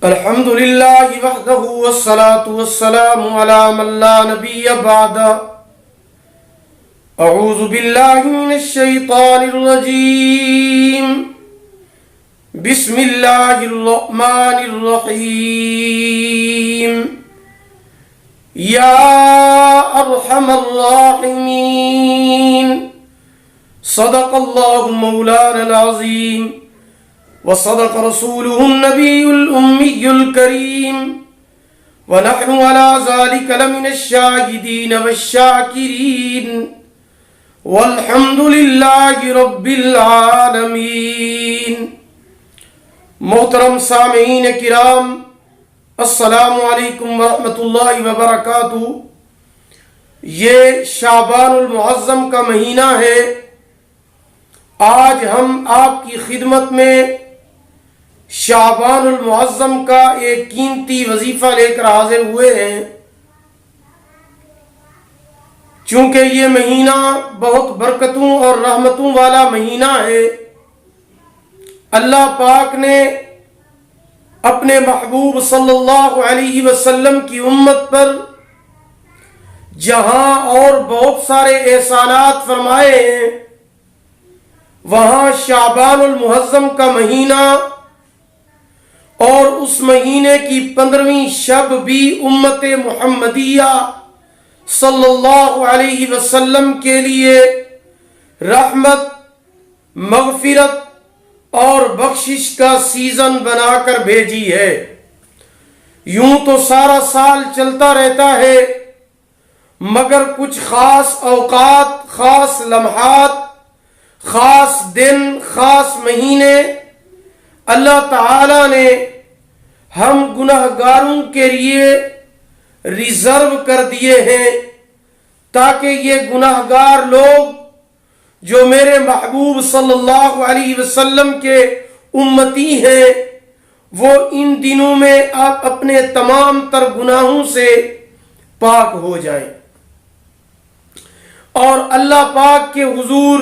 الحمد للہ وحدہ والصلاة والسلام علی من لا نبی بعد. اعوذ باللہ من الشیطان الرجیم. بسم اللہ الرحمن الرحیم. یا ارحم الراحمین. صدق اللہ مولانا العظیم وصدق رسوله النبي الأمي الكريم ونحن على ذلك لمن الشاهدين والشاكرين والحمد لله رب العالمين. محترم سامعین کرام، السلام علیکم ورحمۃ اللہ وبرکاتہ. یہ شعبان المعظم کا مہینہ ہے. آج ہم آپ کی خدمت میں شعبان المعظم کا ایک قیمتی وظیفہ لے کر حاضر ہوئے ہیں. چونکہ یہ مہینہ بہت برکتوں اور رحمتوں والا مہینہ ہے، اللہ پاک نے اپنے محبوب صلی اللہ علیہ وسلم کی امت پر جہاں اور بہت سارے احسانات فرمائے ہیں، وہاں شعبان المعظم کا مہینہ اور اس مہینے کی 15ویں شب بھی امت محمدیہ صلی اللہ علیہ وسلم کے لیے رحمت، مغفرت اور بخشش کا سیزن بنا کر بھیجی ہے. یوں تو سارا سال چلتا رہتا ہے، مگر کچھ خاص اوقات، خاص لمحات، خاص دن، خاص مہینے اللہ تعالی نے ہم گناہگاروں کے لیے ریزرو کر دیے ہیں، تاکہ یہ گناہگار لوگ جو میرے محبوب صلی اللہ علیہ وسلم کے امتی ہیں، وہ ان دنوں میں آپ اپنے تمام تر گناہوں سے پاک ہو جائیں اور اللہ پاک کے حضور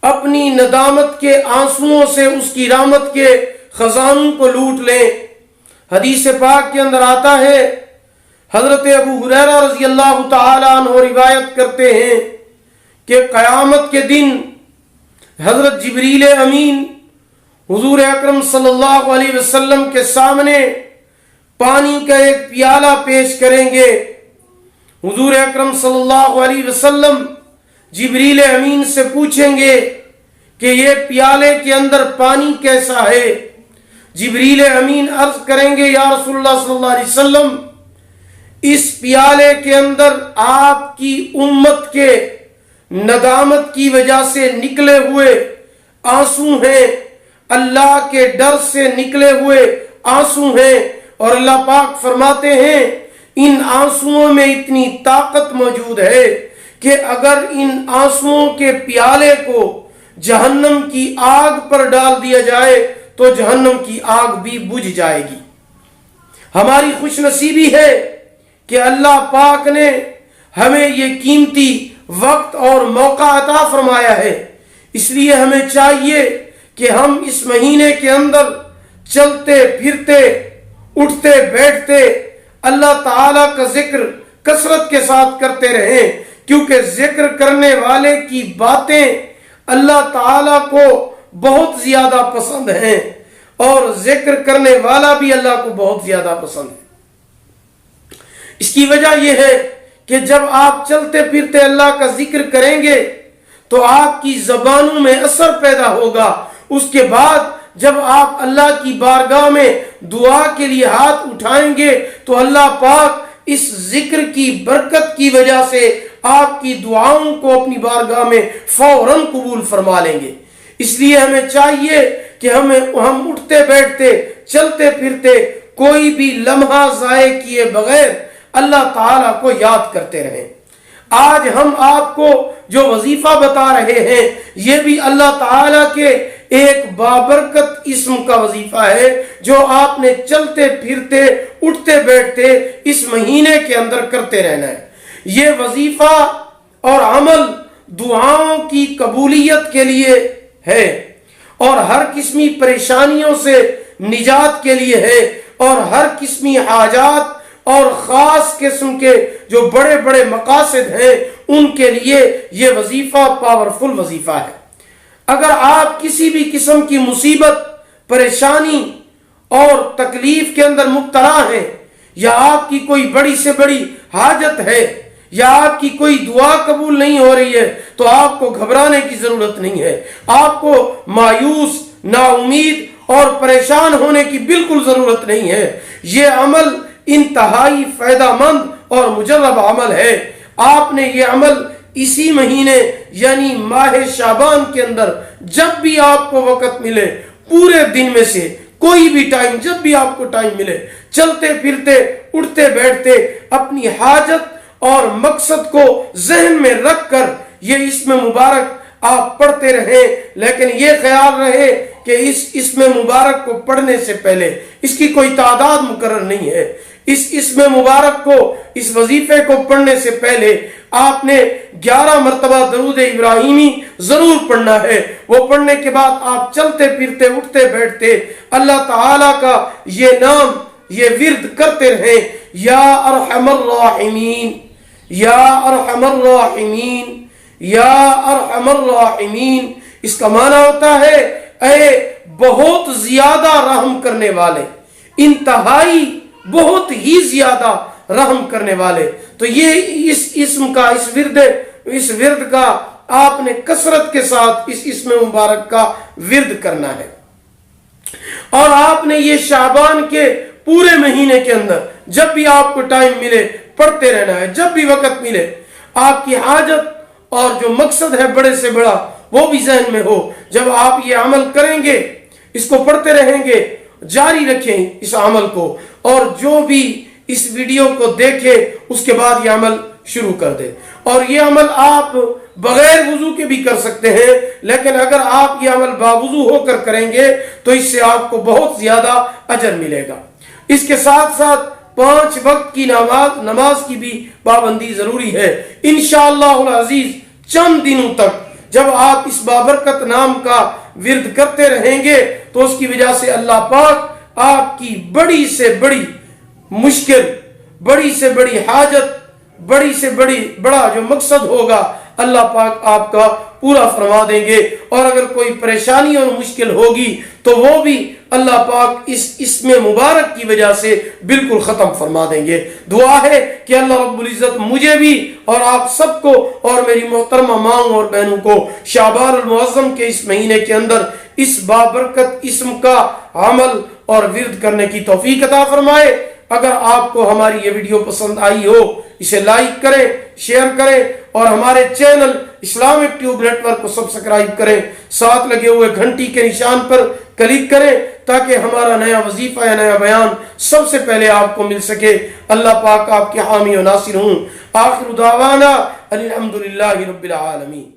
اپنی ندامت کے آنسوؤں سے اس کی رحمت کے خزانوں کو لوٹ لیں. حدیث پاک کے اندر آتا ہے، حضرت ابو ہریرہ رضی اللہ تعالی عنہ روایت کرتے ہیں کہ قیامت کے دن حضرت جبریل امین حضور اکرم صلی اللہ علیہ وسلم کے سامنے پانی کا ایک پیالہ پیش کریں گے. حضور اکرم صلی اللہ علیہ وسلم جبریل امین سے پوچھیں گے کہ یہ پیالے کے اندر پانی کیسا ہے؟ جبریل امین عرض کریں گے، یا رسول اللہ صلی اللہ علیہ وسلم، اس پیالے کے اندر آپ کی امت کے ندامت کی وجہ سے نکلے ہوئے آنسو ہیں، اللہ کے ڈر سے نکلے ہوئے آنسو ہیں. اور اللہ پاک فرماتے ہیں ان آنسوؤں میں اتنی طاقت موجود ہے کہ اگر ان آنسوؤں کے پیالے کو جہنم کی آگ پر ڈال دیا جائے تو جہنم کی آگ بھی بجھ جائے گی. ہماری خوش نصیبی ہے کہ اللہ پاک نے ہمیں یہ قیمتی وقت اور موقع عطا فرمایا ہے. اس لیے ہمیں چاہیے کہ ہم اس مہینے کے اندر چلتے پھرتے، اٹھتے بیٹھتے اللہ تعالیٰ کا ذکر کثرت کے ساتھ کرتے رہیں، کیونکہ ذکر کرنے والے کی باتیں اللہ تعالیٰ کو بہت زیادہ پسند ہیں اور ذکر کرنے والا بھی اللہ کو بہت زیادہ پسند ہے. اس کی وجہ یہ ہے کہ جب آپ چلتے پھرتے اللہ کا ذکر کریں گے تو آپ کی زبانوں میں اثر پیدا ہوگا. اس کے بعد جب آپ اللہ کی بارگاہ میں دعا کے لیے ہاتھ اٹھائیں گے تو اللہ پاک اس ذکر کی برکت کی وجہ سے آپ کی دعاؤں کو اپنی بارگاہ میں فوراً قبول فرما لیں گے. اس لیے ہمیں چاہیے کہ ہم اٹھتے بیٹھتے، چلتے پھرتے کوئی بھی لمحہ ضائع کیے بغیر اللہ تعالیٰ کو یاد کرتے رہیں. آج ہم آپ کو جو وظیفہ بتا رہے ہیں یہ بھی اللہ تعالیٰ کے ایک بابرکت اسم کا وظیفہ ہے جو آپ نے چلتے پھرتے، اٹھتے بیٹھتے اس مہینے کے اندر کرتے رہنا ہے. یہ وظیفہ اور عمل دعاؤں کی قبولیت کے لیے ہے اور ہر قسمی پریشانیوں سے نجات کے لیے ہے، اور ہر قسمی حاجات اور خاص قسم کے جو بڑے بڑے مقاصد ہیں ان کے لیے یہ وظیفہ پاورفل وظیفہ ہے۔ اگر آپ کسی بھی قسم کی مصیبت، پریشانی اور تکلیف کے اندر مبتلا ہیں، یا آپ کی کوئی بڑی سے بڑی حاجت ہے، یا آپ کی کوئی دعا قبول نہیں ہو رہی ہے، تو آپ کو گھبرانے کی ضرورت نہیں ہے، آپ کو مایوس، نا امید اور پریشان ہونے کی بالکل ضرورت نہیں ہے۔ یہ عمل انتہائی فائدہ مند اور مجرب عمل ہے۔ آپ نے یہ عمل اسی مہینے یعنی ماہ شعبان کے اندر جب بھی آپ کو وقت ملے، پورے دن میں سے کوئی بھی ٹائم، جب بھی آپ کو ٹائم ملے، چلتے پھرتے، اٹھتے بیٹھتے، اپنی حاجت اور مقصد کو ذہن میں رکھ کر یہ اسم مبارک آپ پڑھتے رہیں۔ لیکن یہ خیال رہے کہ اس اسم مبارک کو پڑھنے سے پہلے اس کی کوئی تعداد مقرر نہیں ہے۔ اس اسم مبارک کو، اس وظیفے کو پڑھنے سے پہلے آپ نے 11 مرتبہ درود ابراہیمی ضرور پڑھنا ہے۔ وہ پڑھنے کے بعد آپ چلتے پھرتے، اٹھتے بیٹھتے اللہ تعالی کا یہ نام، یہ ورد کرتے رہیں، یا ارحم الراحمین، یا ارحم الراحمین، یا ارحم الراحمین۔ اس کا معنی ہوتا ہے اے بہت زیادہ رحم کرنے والے، انتہائی بہت ہی زیادہ رحم کرنے والے۔ تو یہ اس اسم کا، اس ورد کا آپ نے کثرت کے ساتھ اس اسم مبارک کا ورد کرنا ہے، اور آپ نے یہ شعبان کے پورے مہینے کے اندر جب بھی آپ کو ٹائم ملے پڑھتے رہنا ہے، جب بھی وقت ملے۔ آپ کی حاجت اور جو مقصد ہے بڑے سے بڑا وہ بھی ذہن میں ہو۔ جب آپ یہ عمل کریں گے، اس کو پڑھتے رہیں گے، جاری رکھیں اس عمل کو، اور جو بھی اس ویڈیو کو دیکھے اس کے بعد یہ عمل شروع کر دے۔ اور یہ عمل آپ بغیر وضو کے بھی کر سکتے ہیں، لیکن اگر آپ یہ عمل باوضو ہو کر کریں گے تو اس سے آپ کو بہت زیادہ اجر ملے گا۔ اس کے ساتھ ساتھ 5 وقت کی نماز کی بھی پابندی ضروری ہے۔ انشاءاللہ العزیز چند دنوں تک جب آپ اس بابرکت نام کا ورد کرتے رہیں گے تو اس کی وجہ سے اللہ پاک آپ کی بڑی سے بڑی مشکل، بڑی سے بڑی حاجت، بڑی سے بڑا جو مقصد ہوگا اللہ پاک آپ کا پورا فرما دیں گے۔ اور اگر کوئی پریشانی اور مشکل ہوگی تو وہ بھی اللہ پاک اس اسم مبارک کی وجہ سے بالکل ختم فرما دیں گے۔ دعا ہے کہ اللہ رب العزت مجھے بھی اور آپ سب کو اور میری محترمہ ماں اور بہنوں کو شعبان المعظم کے اس مہینے کے اندر اس بابرکت اسم کا عمل اور ورد کرنے کی توفیق عطا فرمائے۔ اگر آپ کو ہماری یہ ویڈیو پسند آئی ہو اسے لائک کریں، شیئر کریں، اور ہمارے channel Islamic Tube Network کو سبسکرائب کریں، ساتھ لگے ہوئے گھنٹی کے نشان پر کلک کریں تاکہ ہمارا نیا وظیفہ یا نیا بیان سب سے پہلے آپ کو مل سکے۔ اللہ پاک آپ کے حامی و ناصر ہوں۔ آخر دعوانا الحمدللہ رب العالمین۔